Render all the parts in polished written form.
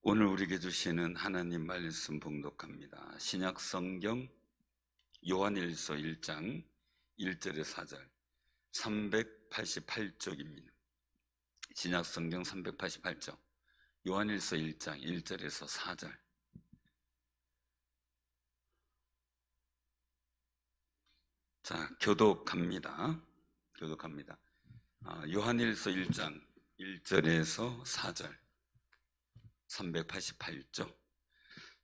오늘 우리에게 주시는 하나님 말씀 봉독합니다. 신약 성경 요한일서 1장 1절에 4절 388쪽입니다. 신약 성경 388쪽 요한일서 1장 1절에서 4절. 자, 교독합니다. 요한일서 1장 1절에서 4절 388쪽.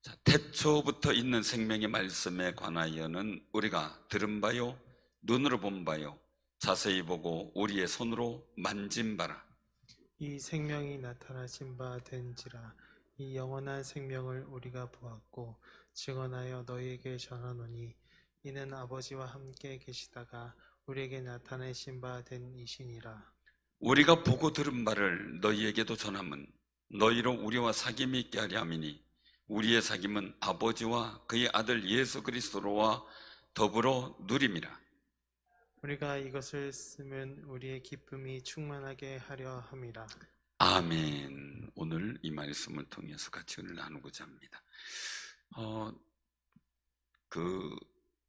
자, 태초부터 있는 생명의 말씀에 관하여는 우리가 들은 바요 눈으로 본 바요 자세히 보고 우리의 손으로 만진 바라. 이 생명이 나타나신 바 된지라. 이 영원한 생명을 우리가 보았고 증언하여 너희에게 전하노니 이는 아버지와 함께 계시다가 우리에게 나타내신 바 된 이시니라. 우리가 보고 들은 바를 너희에게도 전함은 너희로 우리와 사귐이 있게 하려 함이니 우리의 사귐은 아버지와 그의 아들 예수 그리스도로와 더불어 누림이라. 우리가 이것을 쓰면 우리의 기쁨이 충만하게 하려 함이라. 아멘. 오늘 이 말씀을 통해서 같이 은혜를 나누고자 합니다.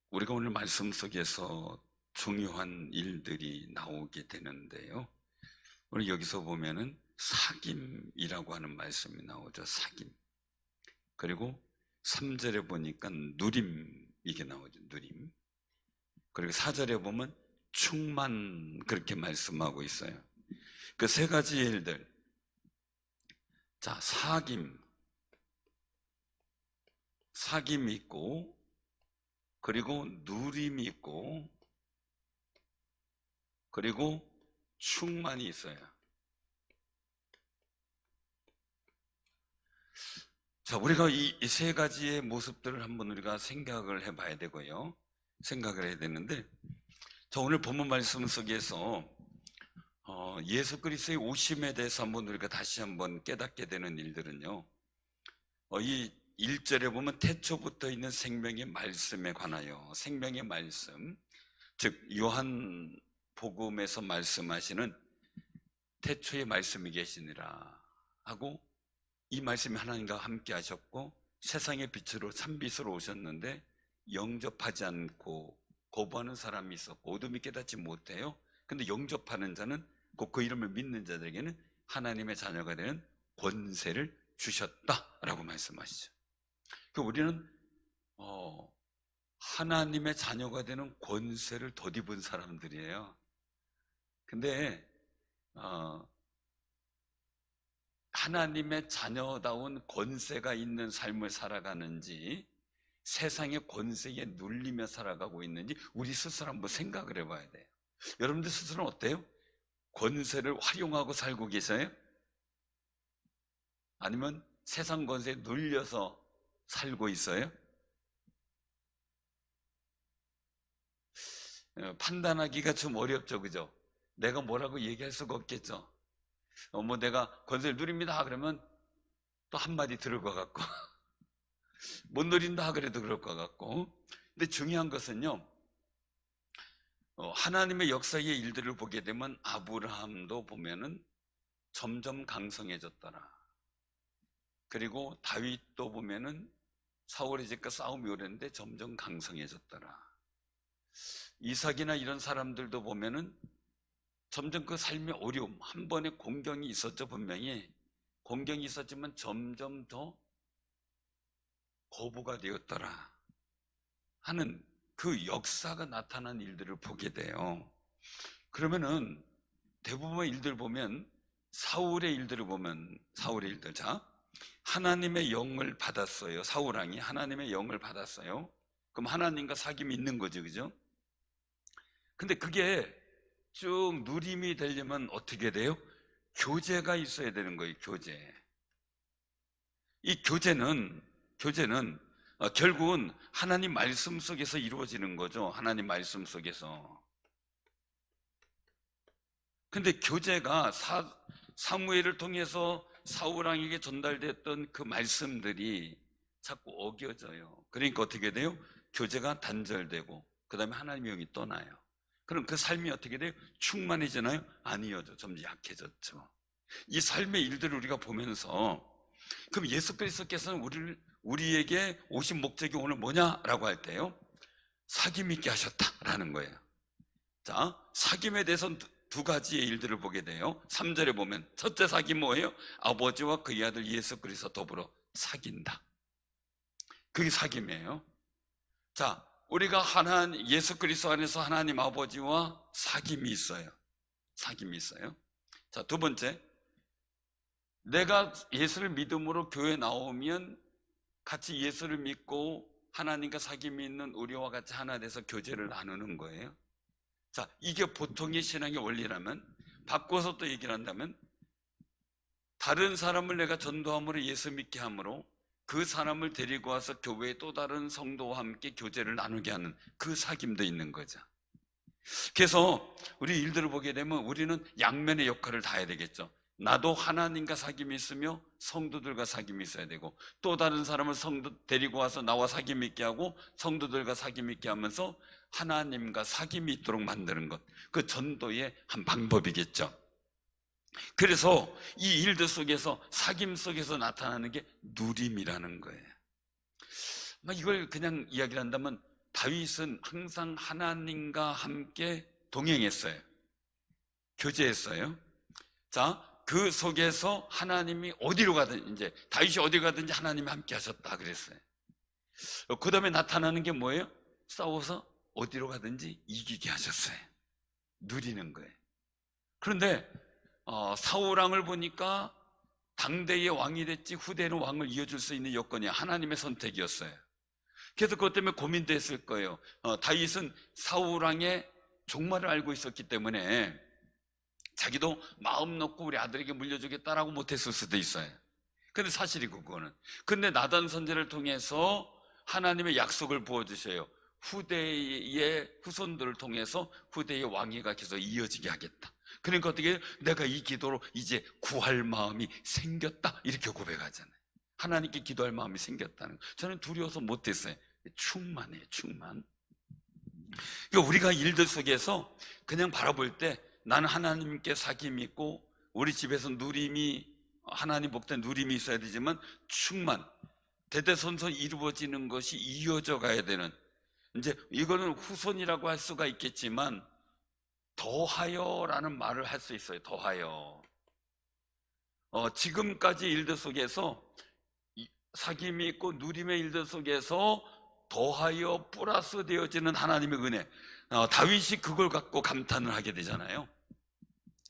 우리가 오늘 말씀 속에서 중요한 일들이 나오게 되는데요. 오늘 여기서 보면은 사귐이라고 하는 말씀이 나오죠. 사귐. 그리고 3절에 보니까 누림, 이게 나오죠. 누림. 그리고 4절에 보면 충만, 그렇게 말씀하고 있어요. 그 세 가지 일들. 자, 사귐이 있고, 그리고 누림이 있고, 그리고 충만이 있어요. 자, 우리가 이 세 가지의 모습들을 한번 우리가 생각을 해봐야 되고요. 생각을 해야 되는데, 자, 오늘 본문 말씀 속에서 예수 그리스도의 오심에 대해서 한번 우리가 다시 한번 깨닫게 되는 일들은요, 이 1절에 보면 태초부터 있는 생명의 말씀에 관하여, 생명의 말씀, 즉 요한 복음에서 말씀하시는 태초의 말씀이 계시니라 하고, 이 말씀이 하나님과 함께 하셨고 세상의 빛으로 참빛으로 오셨는데 영접하지 않고 거부하는 사람이 있었고 어둠이 깨닫지 못해요. 근데 영접하는 자는 곧 그 이름을 믿는 자들에게는 하나님의 자녀가 되는 권세를 주셨다라고 말씀하시죠. 우리는 하나님의 자녀가 되는 권세를 덧입은 사람들이에요. 근데 하나님의 자녀다운 권세가 있는 삶을 살아가는지 세상의 권세에 눌리며 살아가고 있는지 우리 스스로 한번 생각을 해봐야 돼요. 여러분들 스스로는 어때요? 권세를 활용하고 살고 계세요? 아니면 세상 권세에 눌려서 살고 있어요? 판단하기가 좀 어렵죠, 그죠? 내가 뭐라고 얘기할 수가 없겠죠. 내가 권세를 누립니다 그러면 또 한마디 들을 것 같고 못 누린다 그래도 그럴 것 같고. 근데 중요한 것은요, 하나님의 역사의 일들을 보게 되면 아브라함도 보면은 점점 강성해졌더라. 그리고 다윗도 보면은 사울의 집과 싸움이 오랬는데 점점 강성해졌더라. 이삭이나 이런 사람들도 보면은 점점 그 삶의 어려움, 한 번의 공경이 있었죠. 분명히 공경이 있었지만 점점 더 거부가 되었더라 하는 그 역사가 나타난 일들을 보게 돼요. 그러면은 대부분의 일들 보면 사울의 일들을 보면 사울의 일들, 자, 하나님의 영을 받았어요. 사울왕이 하나님의 영을 받았어요. 그럼 하나님과 사귐이 있는 거죠, 그죠? 근데 그게 쭉 누림이 되려면 어떻게 돼요? 교제가 있어야 되는 거예요. 교제. 이 교제는 결국은 하나님 말씀 속에서 이루어지는 거죠. 하나님 말씀 속에서. 근데 교제가 사무엘을 통해서 사울왕에게 전달됐던 그 말씀들이 자꾸 어겨져요. 그러니까 어떻게 돼요? 교제가 단절되고 그 다음에 하나님의 영이 떠나요. 그럼 그 삶이 어떻게 돼요? 충만해지나요? 아니요. 점점 약해졌죠. 이 삶의 일들을 우리가 보면서 그럼 예수 그리스도께서는 우리에게 오신 목적이 오늘 뭐냐라고 할 때요, 사귐 있게 하셨다라는 거예요. 자, 사귐에 대해서는 두 가지의 일들을 보게 돼요. 3절에 보면 첫째 사귐 뭐예요? 아버지와 그의 아들 예수 그리스도 더불어 사귄다. 그게 사귐이에요. 자, 우리가 예수 그리스도 안에서 하나님 아버지와 사귐이 있어요. 사귐이 있어요. 자, 두 번째, 내가 예수를 믿음으로 교회 나오면 같이 예수를 믿고 하나님과 사귐이 있는 우리와 같이 하나 돼서 교제를 나누는 거예요. 자, 이게 보통의 신앙의 원리라면, 바꿔서 또 얘기를 한다면, 다른 사람을 내가 전도함으로 예수 믿게 함으로 그 사람을 데리고 와서 교회의 또 다른 성도와 함께 교제를 나누게 하는 그 사귐도 있는 거죠. 그래서 우리 일들을 보게 되면 우리는 양면의 역할을 다 해야 되겠죠. 나도 하나님과 사귐이 있으며 성도들과 사귐이 있어야 되고, 또 다른 사람을 데리고 와서 나와 사귐 있게 하고 성도들과 사귐 있게 하면서 하나님과 사귐이 있도록 만드는 것, 그 전도의 한 방법이겠죠. 그래서 이 일들 속에서, 사귐 속에서 나타나는 게 누림이라는 거예요. 이걸 그냥 이야기를 한다면, 다윗은 항상 하나님과 함께 동행했어요. 교제했어요. 자, 그 속에서 하나님이 어디로 가든지, 이제 다윗이 어디 가든지 하나님이 함께 하셨다 그랬어요. 그 다음에 나타나는 게 뭐예요? 싸워서 어디로 가든지 이기게 하셨어요. 누리는 거예요. 그런데 사울왕을 보니까 당대의 왕이 됐지 후대는 왕을 이어줄 수 있는 여건이 하나님의 선택이었어요. 그래서 그것 때문에 고민도 했을 거예요. 다윗은 사울왕의 종말을 알고 있었기 때문에 자기도 마음 놓고 우리 아들에게 물려주겠다라고 못했을 수도 있어요. 근데 사실이고 그거는. 근데 나단 선지자를 통해서 하나님의 약속을 부어주셔요. 후대의 후손들을 통해서 후대의 왕위가 계속 이어지게 하겠다. 그러니까 어떻게, 내가 이 기도로 이제 구할 마음이 생겼다, 이렇게 고백하잖아요. 하나님께 기도할 마음이 생겼다는 거. 저는 두려워서 못했어요. 충만해요, 충만. 그러니까 우리가 일들 속에서 그냥 바라볼 때 나는 하나님께 사귐이 있고 우리 집에서 누림이, 하나님 복된 누림이 있어야 되지만 충만, 대대손손 이루어지는 것이 이어져 가야 되는, 이제 이거는 후손이라고 할 수가 있겠지만 더하여라는 말을 할 수 있어요. 더하여. 지금까지 일들 속에서 사귐이 있고 누림의 일들 속에서 더하여 플러스 되어지는 하나님의 은혜, 다윗이 그걸 갖고 감탄을 하게 되잖아요.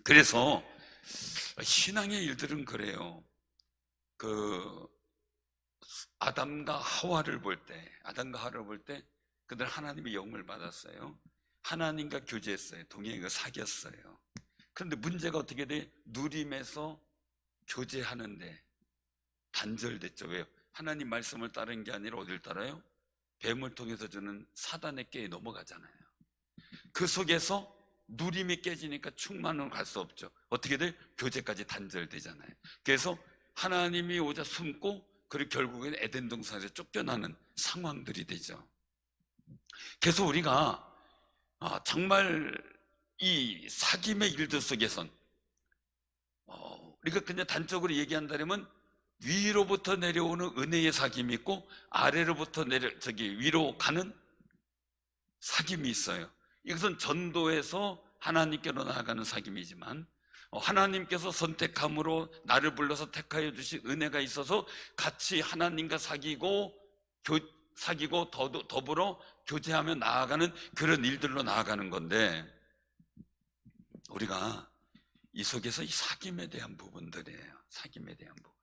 그래서 신앙의 일들은 그래요. 아담과 하와를 볼 때 그들 하나님의 영을 받았어요. 하나님과 교제했어요. 동행을 사귀었어요. 그런데 문제가 어떻게 돼? 누림에서 교제하는데 단절됐죠. 왜요? 하나님 말씀을 따르는 게 아니라 어딜 따라요? 뱀을 통해서 주는 사단의 꾀에 넘어가잖아요. 그 속에서 누림이 깨지니까 충만으로 갈 수 없죠. 어떻게 돼? 교제까지 단절되잖아요. 그래서 하나님이 오자 숨고, 그리고 결국에는 에덴 동산에서 쫓겨나는 상황들이 되죠. 그래서 우리가 정말 이 사귐의 일들 속에선 우리가 그냥 단적으로 얘기한다면 위로부터 내려오는 은혜의 사귐이 있고 아래로부터 위로 가는 사귐이 있어요. 이것은 전도에서 하나님께로 나아가는 사귐이지만, 하나님께서 선택함으로 나를 불러서 택하여 주신 은혜가 있어서 같이 하나님과 사귀고 더불어 교제하며 나아가는 그런 일들로 나아가는 건데, 우리가 이 속에서 이 사귐에 대한 부분들이에요. 사귐에 대한 부분.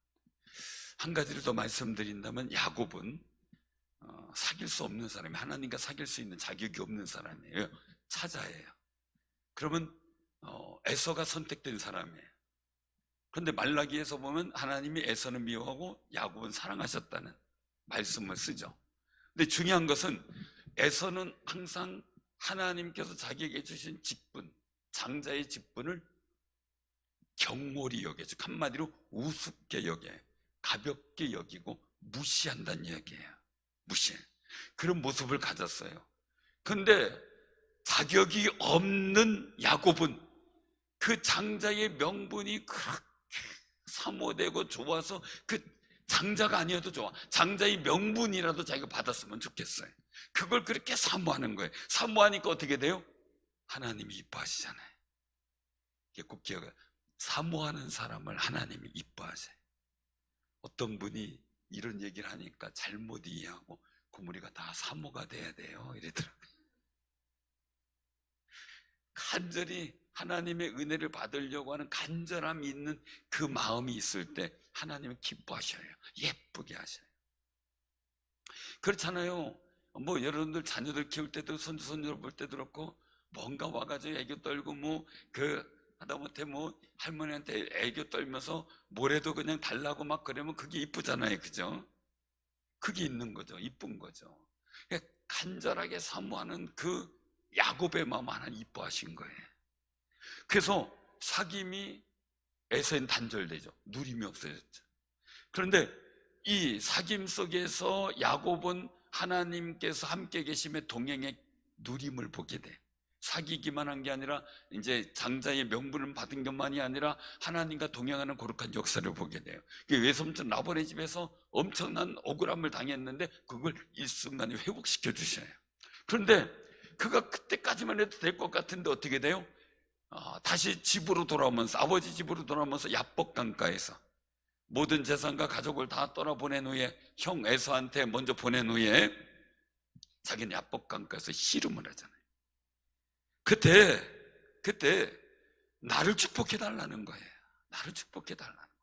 한 가지를 더 말씀드린다면, 야곱은 사귈 수 없는 사람이, 하나님과 사귈 수 있는 자격이 없는 사람이에요. 사자예요. 그러면 에서가 선택된 사람이에요. 그런데 말라기에서 보면 하나님이 에서는 미워하고 야곱은 사랑하셨다는 말씀을 쓰죠. 근데 중요한 것은 에서는 항상 하나님께서 자기에게 주신 직분, 장자의 직분을 경홀히 여겨, 즉 한마디로 우습게 여겨, 가볍게 여기고 무시한다는 이야기예요. 무시해. 그런 모습을 가졌어요. 근데 자격이 없는 야곱은 그 장자의 명분이 그렇게 사모되고 좋아서 그 장자가 아니어도 좋아. 장자의 명분이라도 자기가 받았으면 좋겠어요. 그걸 그렇게 사모하는 거예요. 사모하니까 어떻게 돼요? 하나님이 이뻐하시잖아요. 이게 꼭 기억해. 사모하는 사람을 하나님이 이뻐하세요. 어떤 분이 이런 얘기를 하니까 잘못 이해하고 우리가 다 사모가 돼야 돼요 이러더라고요. 간절히 하나님의 은혜를 받으려고 하는 간절함이 있는 그 마음이 있을 때 하나님은 기뻐하셔요. 예쁘게 하셔요. 그렇잖아요. 뭐 여러분들 자녀들 키울 때도 손주 손녀를 볼 때도 그렇고 뭔가 와가지고 애교 떨고 뭐 하다못해 뭐 할머니한테 애교 떨면서 뭐래도 그냥 달라고 막 그러면 그게 이쁘잖아요. 그죠? 그게 있는 거죠. 이쁜 거죠. 간절하게 사모하는 그 야곱의 마음 하나님 이뻐하신 거예요. 그래서 사귐이 에서는 단절되죠. 누림이 없어졌죠. 그런데 이 사귐 속에서 야곱은 하나님께서 함께 계심의 동행의 누림을 보게 돼. 사귀기만 한 게 아니라 이제 장자의 명분을 받은 것만이 아니라 하나님과 동행하는 거룩한 역사를 보게 돼요. 외삼촌 라반의 집에서 엄청난 억울함을 당했는데 그걸 일순간에 회복시켜 주셔요. 그런데 그가 그때까지만 해도 될 것 같은데 어떻게 돼요? 다시 집으로 돌아오면서 아버지 집으로 돌아오면서 야복강가에서 모든 재산과 가족을 다 떠나보낸 후에 형 에서한테 먼저 보낸 후에 자기는 야복강가에서 씨름을 하잖아요. 그때 나를 축복해 달라는 거예요. 나를 축복해 달라는 거예요.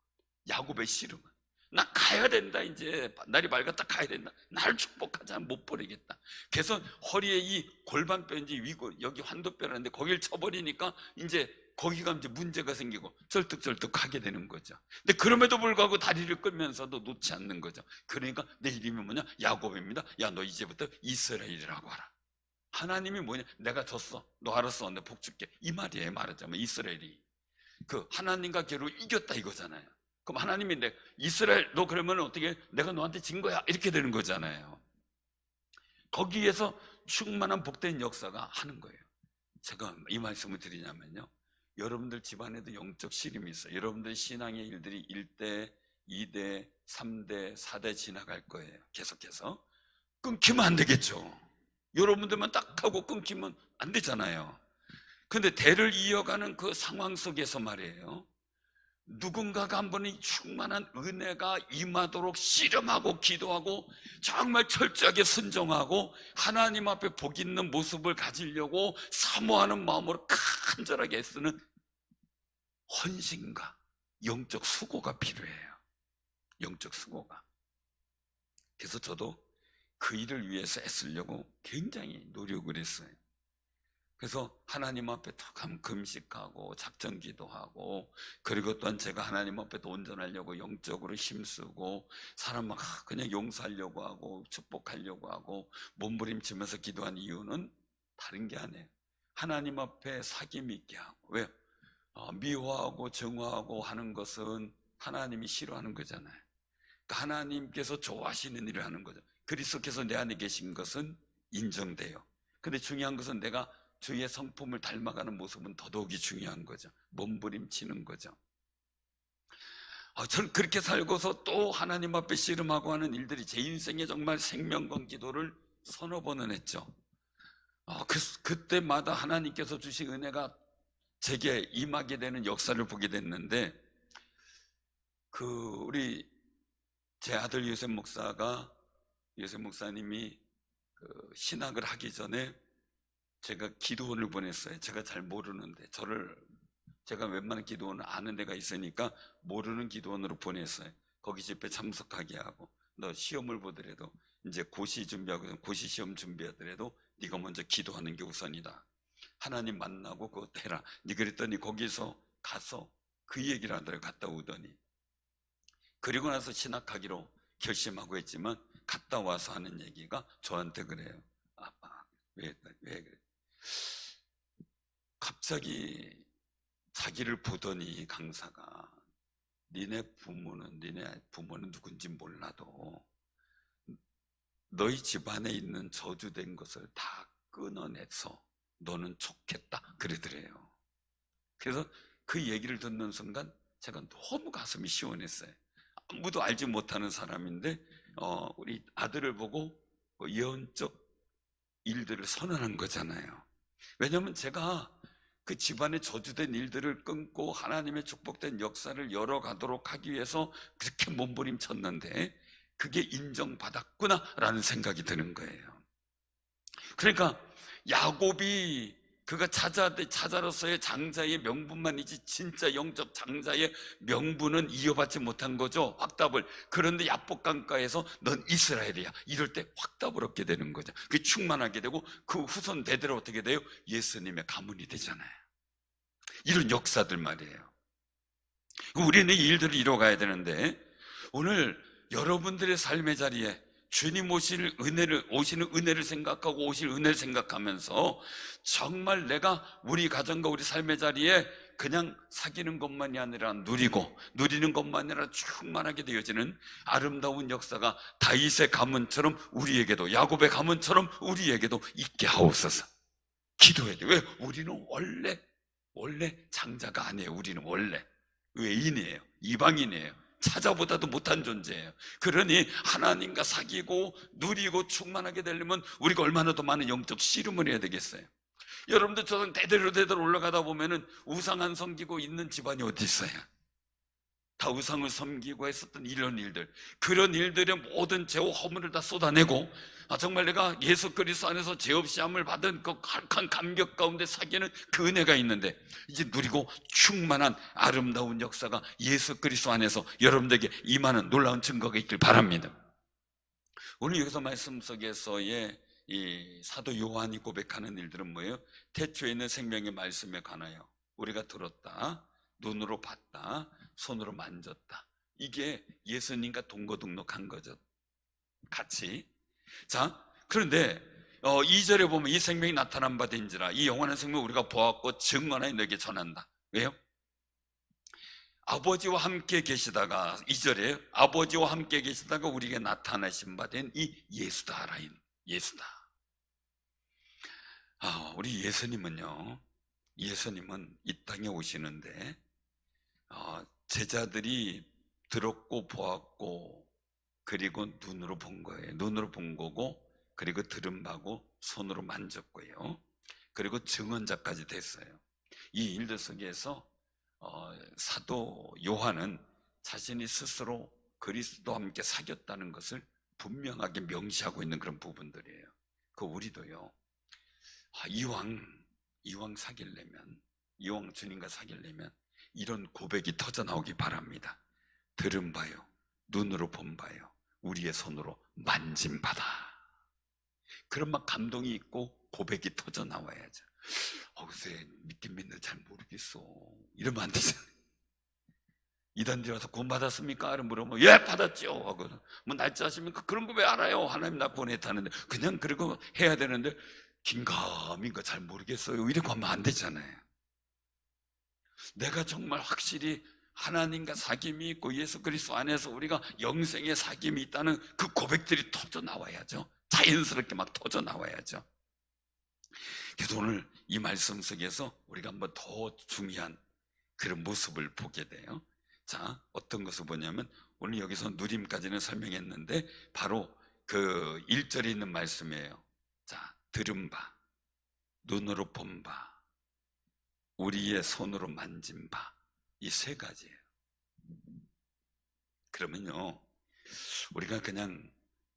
야곱의 씨름은 나 가야 된다. 이제 날이 밝았다. 가야 된다. 나를 축복하지 않으면 못 버리겠다. 그래서 허리에 이 골반뼈인지 위골 여기 환도뼈라는데 거기를 쳐버리니까 이제 거기가 이제 문제가 생기고 쩔뚝쩔뚝 하게 되는 거죠. 근데 그럼에도 불구하고 다리를 끌면서도 놓지 않는 거죠. 그러니까 내 이름이 뭐냐? 야곱입니다. 야, 너 이제부터 이스라엘이라고 하라. 하나님이 뭐냐? 내가 졌어. 너 알았어. 내 복 줄게. 이 말이에요. 말하자면 이스라엘이 그 하나님과 겨루 이겼다 이거잖아요. 그럼 하나님이 이스라엘 너 그러면 어떻게 내가 너한테 진 거야 이렇게 되는 거잖아요. 거기에서 충만한 복된 역사가 하는 거예요. 제가 이 말씀을 드리냐면요, 여러분들 집안에도 영적 시름이 있어요. 여러분들 신앙의 일들이 1대, 2대, 3대, 4대 지나갈 거예요. 계속해서 끊기면 안 되겠죠. 여러분들만 딱 하고 끊기면 안 되잖아요. 근데 대를 이어가는 그 상황 속에서 말이에요, 누군가가 한 번이 충만한 은혜가 임하도록 씨름하고 기도하고 정말 철저하게 순종하고 하나님 앞에 복 있는 모습을 가지려고 사모하는 마음으로 간절하게 애쓰는 헌신과 영적 수고가 필요해요. 영적 수고가. 그래서 저도 그 일을 위해서 애쓰려고 굉장히 노력을 했어요. 그래서 하나님 앞에 턱 하면 금식하고 작전 기도하고, 그리고 또한 제가 하나님 앞에 또 온전하려고 영적으로 힘쓰고 사람 막 그냥 용서하려고 하고 축복하려고 하고 몸부림치면서 기도한 이유는 다른 게 아니에요. 하나님 앞에 사귐 있게 하고. 왜? 미워하고 정화하고 하는 것은 하나님이 싫어하는 거잖아요. 그러니까 하나님께서 좋아하시는 일을 하는 거죠. 그리스도께서 내 안에 계신 것은 인정돼요. 근데 중요한 것은 내가 주의 성품을 닮아가는 모습은 더더욱이 중요한 거죠. 몸부림치는 거죠. 저는 그렇게 살고서 또 하나님 앞에 씨름하고 하는 일들이 제 인생에 정말 생명건 기도를 서너 번은 했죠. 그때마다 하나님께서 주신 은혜가 제게 임하게 되는 역사를 보게 됐는데, 우리 제 아들 요셉 목사님이 신학을 하기 전에 제가 기도원을 보냈어요. 제가 잘 모르는데 제가 웬만한 기도원을 아는 데가 있으니까 모르는 기도원으로 보냈어요. 거기 집회 참석하게 하고, 너 시험을 보더라도 이제 고시 시험 준비하더라도 네가 먼저 기도하는 게 우선이다. 하나님 만나고 그거 해라. 네 그랬더니 거기서 가서 그 얘기를 하더라고요. 갔다 오더니. 그리고 나서 신학하기로 결심하고 했지만 갔다 와서 하는 얘기가 저한테 그래요. 아빠 왜 그래? 갑자기 자기를 보더니 강사가 니네 부모는 누군지 몰라도 너희 집안에 있는 저주된 것을 다 끊어내서 너는 좋겠다 그러더래요. 그래서 그 얘기를 듣는 순간 제가 너무 가슴이 시원했어요. 아무도 알지 못하는 사람인데 우리 아들을 보고 예언적 일들을 선언한 거잖아요. 왜냐하면 제가 그 집안의 저주된 일들을 끊고 하나님의 축복된 역사를 열어가도록 하기 위해서 그렇게 몸부림쳤는데 그게 인정받았구나라는 생각이 드는 거예요. 그러니까 야곱이 그가 차자로서의 장자의 명분만이지 진짜 영적 장자의 명분은 이어받지 못한 거죠. 확답을. 그런데 야복강가에서 넌 이스라엘이야, 이럴 때 확답을 얻게 되는 거죠. 그게 충만하게 되고 그 후손 대대로 어떻게 돼요? 예수님의 가문이 되잖아요. 이런 역사들 말이에요. 우리는 이 일들을 이뤄가야 되는데 오늘 여러분들의 삶의 자리에 주님 오시는 은혜를 생각하고 오실 은혜를 생각하면서 정말 내가 우리 가정과 우리 삶의 자리에 그냥 사귀는 것만이 아니라 누리는 것만이 아니라 충만하게 되어지는 아름다운 역사가 다윗의 가문처럼 우리에게도, 야곱의 가문처럼 우리에게도 있게 하옵소서. 기도해야 돼요. 왜? 우리는 원래 장자가 아니에요. 우리는 원래 외인이에요. 이방인이에요. 차자보다도 못한 존재예요. 그러니 하나님과 사귀고 누리고 충만하게 되려면 우리가 얼마나 더 많은 영적 씨름을 해야 되겠어요. 여러분들 저는 대대로 올라가다 보면은 우상 안 섬기고 있는 집안이 어디 있어요? 다 우상을 섬기고 했었던 이런 일들, 그런 일들의 모든 죄와 허물을 다 쏟아내고 정말 내가 예수 그리스도 안에서 죄 없이 함을 받은 그 강한 감격 가운데 사귀는 그 은혜가 있는데 이제 누리고 충만한 아름다운 역사가 예수 그리스도 안에서 여러분들에게 임하는 놀라운 증거가 있길 바랍니다. 오늘 여기서 말씀 속에서의 이 사도 요한이 고백하는 일들은 뭐예요? 태초에 있는 생명의 말씀에 관하여 우리가 들었다, 눈으로 봤다, 손으로 만졌다. 이게 예수님과 동거동록한 거죠. 같이. 자, 그런데 2절에 보면 이 생명이 나타난 바 된지라 이 영원한 생명을 우리가 보았고 증언하여 너에게 전한다. 왜요? 아버지와 함께 계시다가 2절에 아버지와 함께 계시다가 우리에게 나타나신 바 된 이 예수다. 예수다. 우리 예수님은 이 땅에 오시는데 제자들이 들었고 보았고 그리고 눈으로 본 거예요. 눈으로 본 거고 그리고 들은 바고 손으로 만졌고요. 그리고 증언자까지 됐어요. 이 일들 속에서 사도 요한은 자신이 스스로 그리스도와 함께 사귀었다는 것을 분명하게 명시하고 있는 그런 부분들이에요. 우리도요. 이왕 사귀려면, 이왕 주님과 사귀려면 이런 고백이 터져 나오기 바랍니다. 들은 바요, 눈으로 본 바요, 우리의 손으로 만진 바다. 그런 막 감동이 있고 고백이 터져 나와야죠. 글쎄 믿긴 믿는데 잘 모르겠어, 이러면 안 되잖아요. 이단지 와서 구원 받았습니까? 물어보면 예 받았죠 하고, 뭐 날짜 아십니까? 그런 거 왜 알아요? 하나님 나 구원했다는데. 그냥 그러고 해야 되는데 긴가민가 잘 모르겠어요 이렇게 하면 안 되잖아요. 내가 정말 확실히 하나님과 사귐이 있고 예수 그리스도 안에서 우리가 영생의 사귐이 있다는 그 고백들이 터져 나와야죠. 자연스럽게 막 터져 나와야죠. 그래서 오늘 이 말씀 속에서 우리가 한번 더 중요한 그런 모습을 보게 돼요. 자, 어떤 것을 보냐면 오늘 여기서 누림까지는 설명했는데 바로 그 1절에 있는 말씀이에요. 자, 들은 바, 눈으로 본 바, 우리의 손으로 만진 바, 이 세 가지예요. 그러면요, 우리가 그냥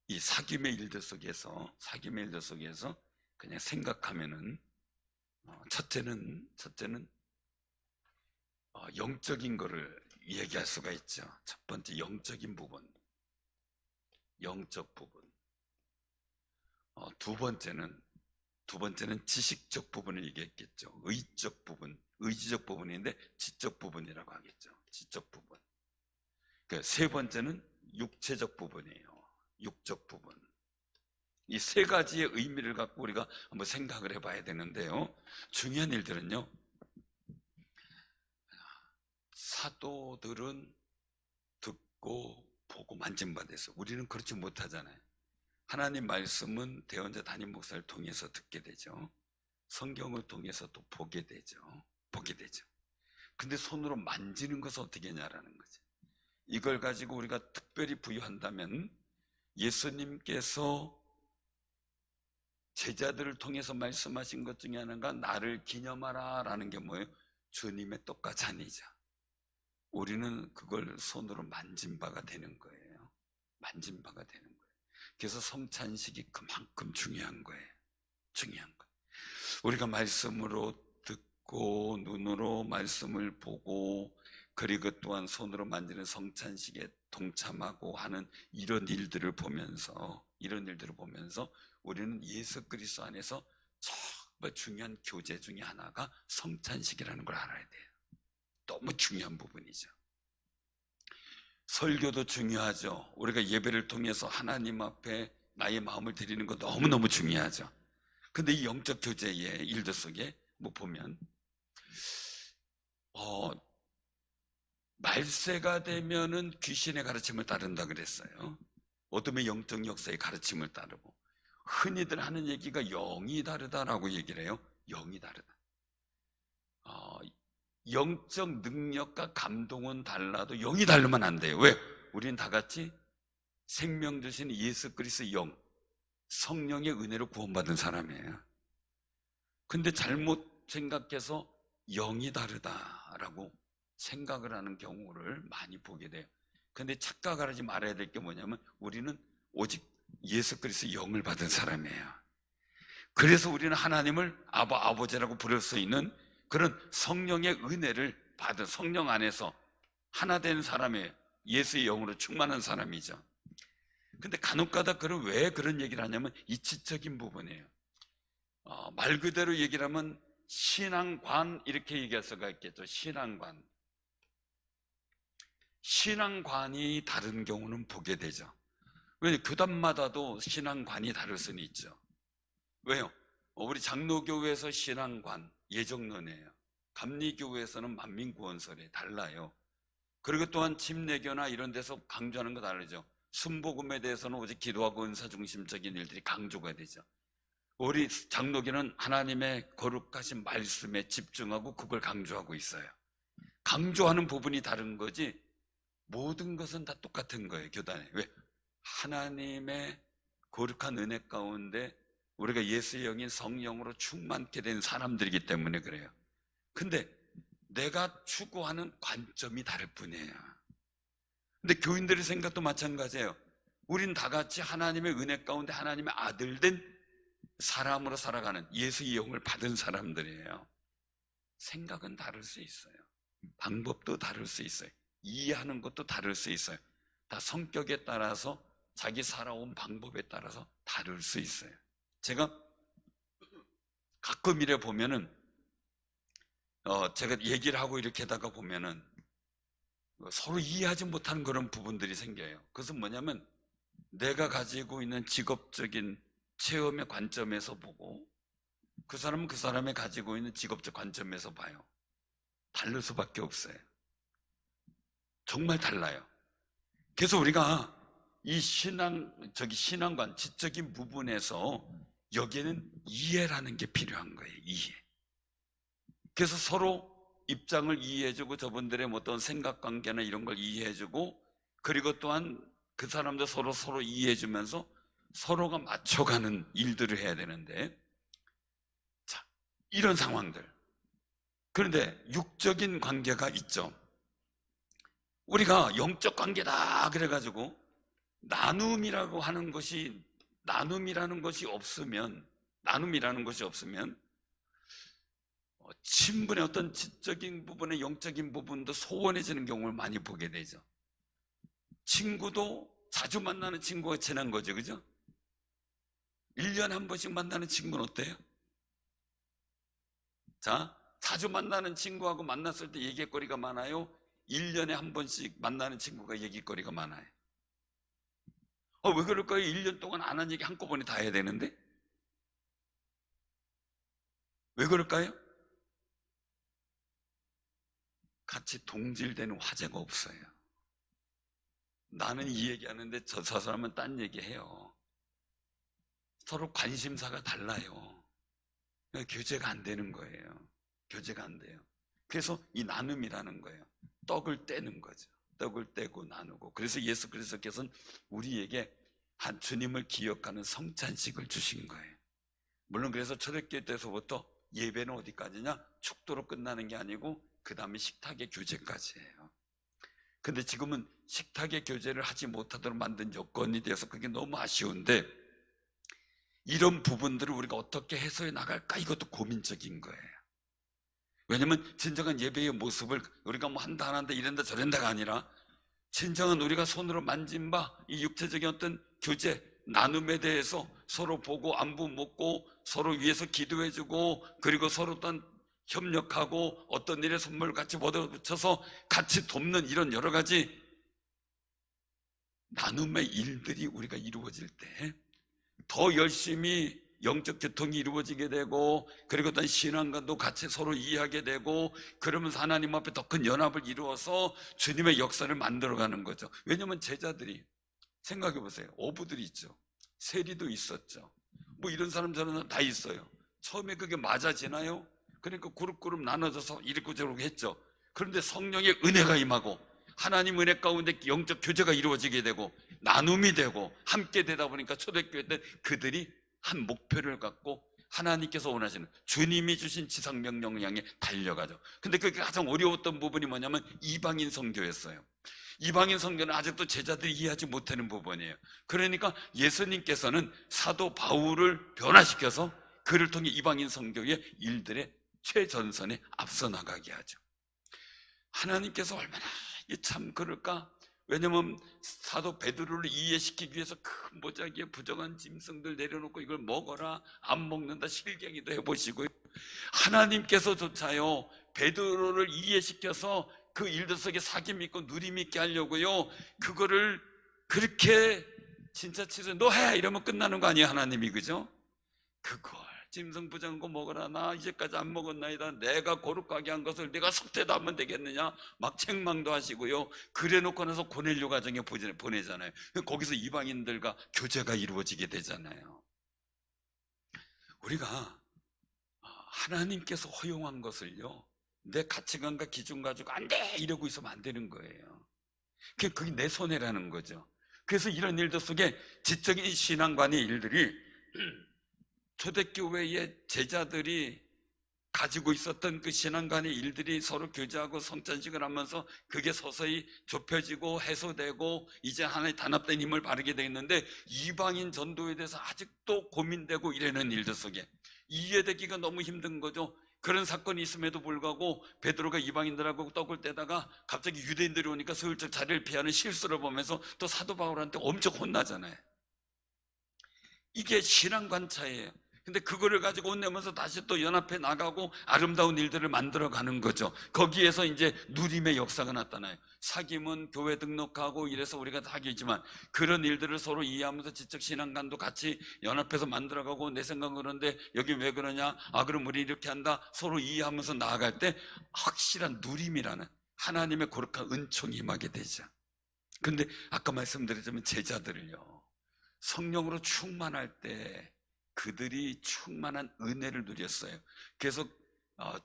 이 사귐의 일들 속에서 그냥 생각하면은 첫째는 영적인 거를 얘기할 수가 있죠. 첫 번째 영적인 부분, 영적 부분. 두 번째는 지식적 부분을 얘기했겠죠. 의적 부분, 의지적 부분인데 지적 부분이라고 하겠죠. 지적 부분. 세 번째는 육체적 부분이에요. 육적 부분. 이 세 가지의 의미를 갖고 우리가 한번 생각을 해봐야 되는데요. 중요한 일들은요, 사도들은 듣고 보고 만진 바 됐어. 우리는 그렇지 못하잖아요. 하나님 말씀은 대언자 담임 목사를 통해서 듣게 되죠. 성경을 통해서 또 보게 되죠. 근데 손으로 만지는 것은 어떻게 하냐라는 거죠. 이걸 가지고 우리가 특별히 부여한다면 예수님께서 제자들을 통해서 말씀하신 것 중에 하나가 나를 기념하라 라는 게 뭐예요? 주님의 떡과 잔이죠. 우리는 그걸 손으로 만진 바가 되는 거예요. 만진 바가 되는 거예요. 그래서 성찬식이 그만큼 중요한 거예요. 중요한 거예요. 우리가 말씀으로 듣고 눈으로 말씀을 보고 그리고 또한 손으로 만지는 성찬식에 동참하고 하는 이런 일들을 보면서 우리는 예수 그리스도 안에서 정말 중요한 교제 중에 하나가 성찬식이라는 걸 알아야 돼요. 너무 중요한 부분이죠. 설교도 중요하죠. 우리가 예배를 통해서 하나님 앞에 나의 마음을 드리는 거 너무너무 중요하죠. 근데 이 영적 교제의 일들 속에 보면 말세가 되면은 귀신의 가르침을 따른다 그랬어요. 어둠의 영적 역사의 가르침을 따르고, 흔히들 하는 얘기가 영이 다르다라고 얘기를 해요. 영이 다르다. 영적 능력과 감동은 달라도 영이 다르면 안 돼요. 왜? 우리는 다 같이 생명 주신 예수 그리스도의 영, 성령의 은혜로 구원받은 사람이에요. 근데 잘못 생각해서 영이 다르다라고 생각을 하는 경우를 많이 보게 돼요. 근데 착각을 하지 말아야 될 게 뭐냐면 우리는 오직 예수 그리스도의 영을 받은 사람이에요. 그래서 우리는 하나님을 아버지라고 부를 수 있는 그런 성령의 은혜를 받은, 성령 안에서 하나 된 사람이에요. 예수의 영으로 충만한 사람이죠. 근데 간혹가다 왜 그런 얘기를 하냐면 이치적인 부분이에요. 말 그대로 얘기를 하면 신앙관 이렇게 얘기할 수가 있겠죠. 신앙관이 다른 경우는 보게 되죠. 왜냐하면 교단마다도 신앙관이 다를 수는 있죠. 왜요? 우리 장로교회에서 신앙관 예정론이에요. 감리교회에서는 만민구원설이 달라요. 그리고 또한 침례교나 이런 데서 강조하는 거 다르죠. 순복음에 대해서는 오직 기도하고 은사 중심적인 일들이 강조가 되죠. 우리 장로교는 하나님의 거룩하신 말씀에 집중하고 그걸 강조하고 있어요. 강조하는 부분이 다른 거지 모든 것은 다 똑같은 거예요. 교단에. 왜? 하나님의 거룩한 은혜 가운데 우리가 예수의 영인 성령으로 충만케 된 사람들이기 때문에 그래요. 근데 내가 추구하는 관점이 다를 뿐이에요. 근데 교인들의 생각도 마찬가지예요. 우린 다 같이 하나님의 은혜 가운데 하나님의 아들 된 사람으로 살아가는 예수의 영을 받은 사람들이에요. 생각은 다를 수 있어요. 방법도 다를 수 있어요. 이해하는 것도 다를 수 있어요. 다 성격에 따라서 자기 살아온 방법에 따라서 다를 수 있어요. 제가 가끔 이래 보면은 제가 얘기를 하고 이렇게 하다가 보면은 서로 이해하지 못하는 그런 부분들이 생겨요. 그것은 뭐냐면 내가 가지고 있는 직업적인 체험의 관점에서 보고 그 사람은 그 사람이 가지고 있는 직업적 관점에서 봐요. 다를 수밖에 없어요. 정말 달라요. 그래서 우리가 이 신앙관, 지적인 부분에서 여기에는 이해라는 게 필요한 거예요. 이해. 그래서 서로 입장을 이해해주고 저분들의 어떤 생각관계나 이런 걸 이해해주고 그리고 또한 그 사람도 서로 이해해주면서 서로가 맞춰가는 일들을 해야 되는데 자, 이런 상황들. 그런데 육적인 관계가 있죠. 우리가 영적 관계다 그래가지고 나눔이라는 것이 없으면 친분의 어떤 지적인 부분의 영적인 부분도 소원해지는 경우를 많이 보게 되죠. 친구도 자주 만나는 친구가 친한 거죠. 그죠? 1년에 한 번씩 만나는 친구는 어때요? 자, 자주 만나는 친구하고 만났을 때 얘기거리가 많아요? 1년에 한 번씩 만나는 친구가 얘기거리가 많아요? 왜 그럴까요? 1년 동안 안 한 얘기 한꺼번에 다 해야 되는데? 왜 그럴까요? 같이 동질되는 화제가 없어요. 나는 이 얘기하는데 저 사람은 딴 얘기해요. 서로 관심사가 달라요. 교제가 안 되는 거예요. 교제가 안 돼요. 그래서 이 나눔이라는 거예요. 떡을 떼는 거죠. 떡을 떼고 나누고, 그래서 예수 그리스도께서는 우리에게 한 주님을 기억하는 성찬식을 주신 거예요. 물론 그래서 초대교회 때서부터 예배는 어디까지냐? 축도로 끝나는 게 아니고 그 다음에 식탁의 교제까지예요. 근데 지금은 식탁의 교제를 하지 못하도록 만든 여건이 되어서 그게 너무 아쉬운데, 이런 부분들을 우리가 어떻게 해소해 나갈까? 이것도 고민적인 거예요. 왜냐면 진정한 예배의 모습을 우리가 뭐 한다 안 한다 이런다 저런다가 아니라, 진정한 우리가 손으로 만진 바 이 육체적인 어떤 교제, 나눔에 대해서 서로 보고 안부 묻고 서로 위해서 기도해주고, 그리고 서로 어떤 협력하고 어떤 일에 선물 같이 얻어붙여서 같이 돕는 이런 여러 가지 나눔의 일들이 우리가 이루어질 때 더 열심히 영적 교통이 이루어지게 되고, 그리고 어떤 신앙관도 같이 서로 이해하게 되고, 그러면서 하나님 앞에 더 큰 연합을 이루어서 주님의 역사를 만들어가는 거죠. 왜냐하면 제자들이, 생각해 보세요. 어부들이 있죠. 세리도 있었죠. 뭐 이런 사람 저런 사람 다 있어요. 처음에 그게 맞아지나요? 그러니까 그룹 나눠져서 이렇고 저렇게 했죠. 그런데 성령의 은혜가 임하고 하나님 은혜 가운데 영적 교제가 이루어지게 되고 나눔이 되고 함께 되다 보니까 초대교회 때 그들이 한 목표를 갖고 하나님께서 원하시는 주님이 주신 지상명령을 향해 달려가죠. 근데 그게 가장 어려웠던 부분이 뭐냐면 이방인 선교였어요. 이방인 선교는 아직도 제자들이 이해하지 못하는 부분이에요. 그러니까 예수님께서는 사도 바울을 변화시켜서 그를 통해 이방인 선교의 일들의 최전선에 앞서 나가게 하죠. 하나님께서 얼마나 참 그럴까? 왜냐면 사도 베드로를 이해시키기 위해서 큰 모자기에 부정한 짐승들 내려놓고 이걸 먹어라, 안 먹는다 실갱이도 해보시고요. 하나님께서조차요 베드로를 이해시켜서 그 일들 속에 사귐 있고 누림 있게 하려고요, 그거를 그렇게 진짜 치서 너 해! 이러면 끝나는 거 아니에요 하나님이, 그죠? 그걸 짐승 부정한 거 먹어라, 나 이제까지 안 먹었나이다, 내가 거룩하게 한 것을 내가 속죄도 하면 되겠느냐, 막 책망도 하시고요. 그래 놓고 나서 고넬료 가정에 보내잖아요. 거기서 이방인들과 교제가 이루어지게 되잖아요. 우리가 하나님께서 허용한 것을요 내 가치관과 기준 가지고 안 돼 이러고 있으면 안 되는 거예요. 그게 내 손해라는 거죠. 그래서 이런 일들 속에 지적인 신앙관의 일들이 초대교회의 제자들이 가지고 있었던 그 신앙관의 일들이 서로 교제하고 성찬식을 하면서 그게 서서히 좁혀지고 해소되고 이제 하나의 단합된 힘을 바르게 되었는데, 이방인 전도에 대해서 아직도 고민되고 이러는 일들 속에 이해되기가 너무 힘든 거죠. 그런 사건이 있음에도 불구하고 베드로가 이방인들하고 떡을 떼다가 갑자기 유대인들이 오니까 슬쩍 자리를 피하는 실수를 보면서 또 사도 바울한테 엄청 혼나잖아요. 이게 신앙관 차이예요. 근데 그거를 가지고 혼내면서 다시 또 연합해 나가고 아름다운 일들을 만들어가는 거죠. 거기에서 이제 누림의 역사가 나타나요. 사귐은 교회 등록하고 이래서 우리가 사귀지만 그런 일들을 서로 이해하면서 지적 신앙관도 같이 연합해서 만들어가고, 내 생각은 그런데 여기 왜 그러냐, 그럼 우리 이렇게 한다, 서로 이해하면서 나아갈 때 확실한 누림이라는 하나님의 거룩한 은총이 임하게 되죠. 근데 아까 말씀드렸지만 제자들을요 성령으로 충만할 때 그들이 충만한 은혜를 누렸어요. 그래서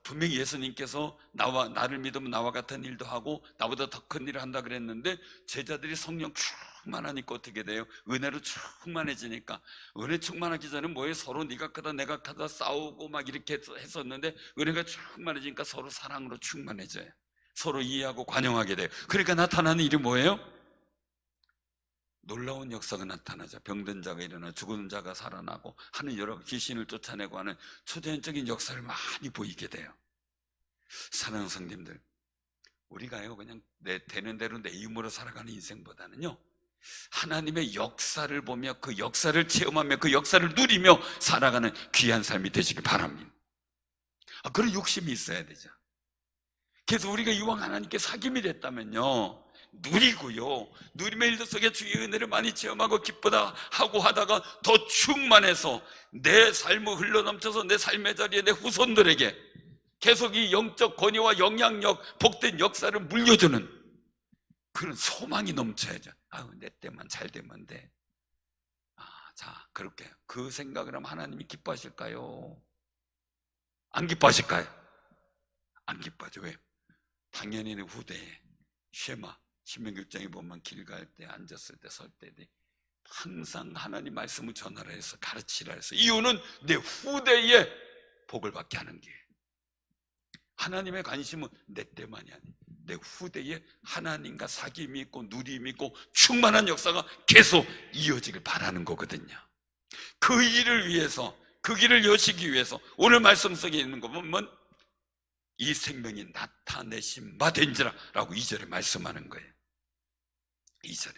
분명히 예수님께서 나를 믿으면 나와 같은 일도 하고 나보다 더 큰 일을 한다 그랬는데, 제자들이 성령 충만하니까 어떻게 돼요? 은혜로 충만해지니까. 은혜 충만하기 전에 뭐예요? 서로 네가 크다 내가 크다 싸우고 막 이렇게 했었는데, 은혜가 충만해지니까 서로 사랑으로 충만해져요. 서로 이해하고 관용하게 돼요. 그러니까 나타나는 일이 뭐예요? 놀라운 역사가 나타나죠. 병든 자가 일어나 죽은 자가 살아나고 하는 여러 귀신을 쫓아내고 하는 초자연적인 역사를 많이 보이게 돼요. 사랑하는 성님들, 우리가요 그냥 되는 대로 내 힘으로 살아가는 인생보다는요 하나님의 역사를 보며 그 역사를 체험하며 그 역사를 누리며 살아가는 귀한 삶이 되시길 바랍니다. 그런 욕심이 있어야 되죠. 그래서 우리가 이왕 하나님께 사귐이 됐다면요 누리고요, 누림의 일들 속에 주의 은혜를 많이 체험하고 기쁘다 하고 하다가 더 충만해서 내 삶을 흘러넘쳐서 내 삶의 자리에 내 후손들에게 계속 이 영적 권위와 영향력, 복된 역사를 물려주는 그런 소망이 넘쳐야죠. 내 때만 잘 되면 돼. 자, 그렇게 그 생각을 하면 하나님이 기뻐하실까요? 안 기뻐하실까요? 안 기뻐하죠. 왜? 당연히 내 후대에 쉐마 신명기 6장에 보면 길 갈 때, 앉았을 때, 설 때 항상 하나님 말씀을 전하라 해서, 가르치라 해서, 이유는 내 후대에 복을 받게 하는 게, 하나님의 관심은 내 때만이 아니에요. 내 후대에 하나님과 사귐이 있고 누림이 있고 충만한 역사가 계속 이어지길 바라는 거거든요. 그 일을 위해서, 그 길을 여시기 위해서 오늘 말씀 속에 있는 거 보면 이 생명이 나타내신 바 된지라 라고 2절에 말씀하는 거예요. 2절에.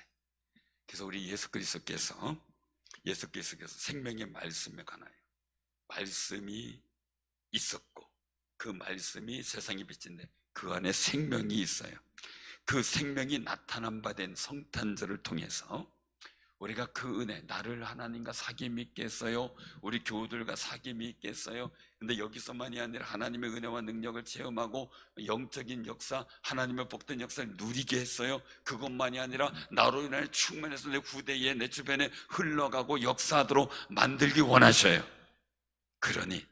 그래서 우리 예수 그리스도께서 생명의 말씀에 관하여 말씀이 있었고 그 말씀이 세상의 빛인데 그 안에 생명이 있어요. 그 생명이 나타난 바 된 성탄절을 통해서 우리가 그 은혜, 나를 하나님과 사귐이 있게 했어요. 우리 교우들과 사귐이 있게 했어요. 근데 여기서만이 아니라 하나님의 은혜와 능력을 체험하고 영적인 역사, 하나님의 복된 역사를 누리게 했어요. 그것만이 아니라 나로 인하여 충만해서 내 후대에, 내 주변에 흘러가고 역사하도록 만들기 원하셔요. 그러니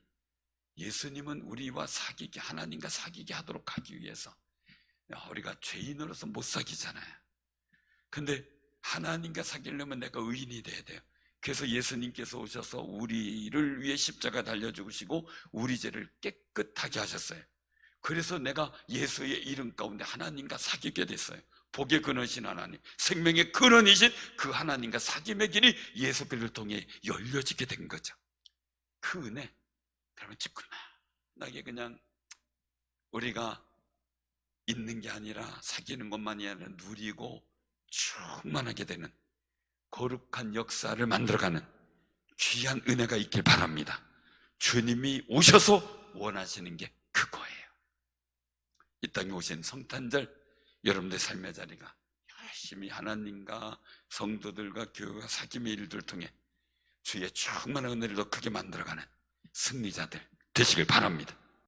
예수님은 우리와 사귀게, 하나님과 사귀게 하도록 하기 위해서, 우리가 죄인으로서 못 사귀잖아요. 근데 하나님과 사귀려면 내가 의인이 돼야 돼요. 그래서 예수님께서 오셔서 우리를 위해 십자가 달려 죽으시고 우리 죄를 깨끗하게 하셨어요. 그래서 내가 예수의 이름 가운데 하나님과 사귀게 됐어요. 복의 근원이신 하나님, 생명의 근원이신 그 하나님과 사귐의 길이 예수 그리스도를 통해 열려지게 된 거죠. 그 은혜, 그러면 지끈하게 그냥 우리가 있는 게 아니라 사귀는 것만이 아니라 누리고 충만하게 되는 거룩한 역사를 만들어가는 귀한 은혜가 있길 바랍니다. 주님이 오셔서 원하시는 게 그거예요. 이 땅에 오신 성탄절, 여러분들의 삶의 자리가 열심히 하나님과 성도들과 교회와 사귐의 일들을 통해 주의 충만한 은혜를 더 크게 만들어가는 승리자들 되시길 바랍니다.